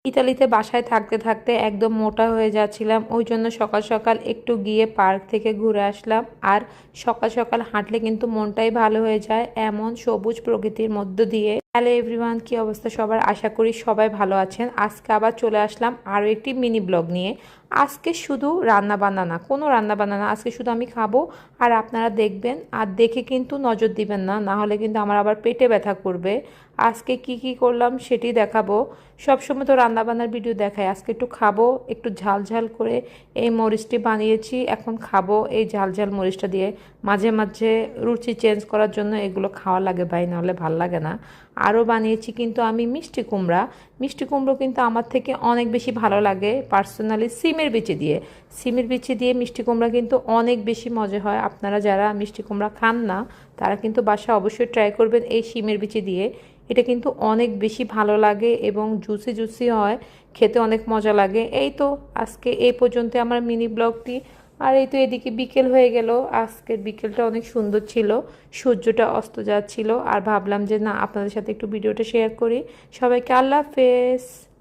ইতালিতে বাসায় থাকতে থাকতে একদম মোটা হয়ে যাচ্ছিলাম, ওই জন্য সকাল সকাল একটু গিয়ে পার্ক থেকে ঘুরে আসলাম। আর সকাল সকাল হাঁটলে কিন্তু মনটাই ভালো হয়ে যায় এমন সবুজ প্রকৃতির মধ্য দিয়ে। হ্যালো এভরিওয়ান, কি অবস্থা সবার? আশা করি সবাই ভালো আছেন। আজকে আবার চলে আসলাম আরও একটি মিনি ব্লগ নিয়ে। আজকে শুধু রান্না বান্না না, কোনো রান্না বান্না না, আজকে শুধু আমি খাবো আর আপনারা দেখবেন। আর দেখে কিন্তু নজর দিবেন না, না হলে কিন্তু আমার আবার পেটে ব্যথা করবে। আজকে কি কি করলাম সেটি দেখাবো। সবসময় তো রান্নাবান্নার ভিডিও দেখাই, আজকে একটু খাবো, একটু ঝাল ঝাল করে এই মরিচটি বানিয়েছি, এখন খাবো এই ঝাল ঝাল মরিচটা দিয়ে। মাঝে মাঝে রুচি চেঞ্জ করার জন্য এগুলো খাওয়া লাগে ভাই, নাহলে ভাল লাগে না। আরও বানিয়েছি কিন্তু আমি মিষ্টি কুমড়া। মিষ্টি কুমড়ো কিন্তু আমার থেকে অনেক বেশি ভালো লাগে পার্সোনালি সিমের বিচি দিয়ে। সিমের বিচি দিয়ে মিষ্টি কুমড়া কিন্তু অনেক বেশি মজা হয়। আপনারা যারা মিষ্টি কুমড়া খান না তারা কিন্তু বাসায় অবশ্যই ট্রাই করবেন এই সিমের বিচি দিয়ে। এটা কিন্তু অনেক বেশি ভালো লাগে এবং জুসি জুসি হয়, খেতে অনেক মজা লাগে। এই তো আজকে এই পর্যন্ত আমার মিনি ব্লগটি। আর এই তো এদিকে বিকেল হয়ে গেল, আজকের বিকেলটা অনেক সুন্দর ছিল, সূর্যটা অস্ত যাচ্ছিল। আর ভাবলাম যে না, আপনাদের সাথে একটু ভিডিওটা শেয়ার করি। সবাইকে আল্লাহ হাফেজ।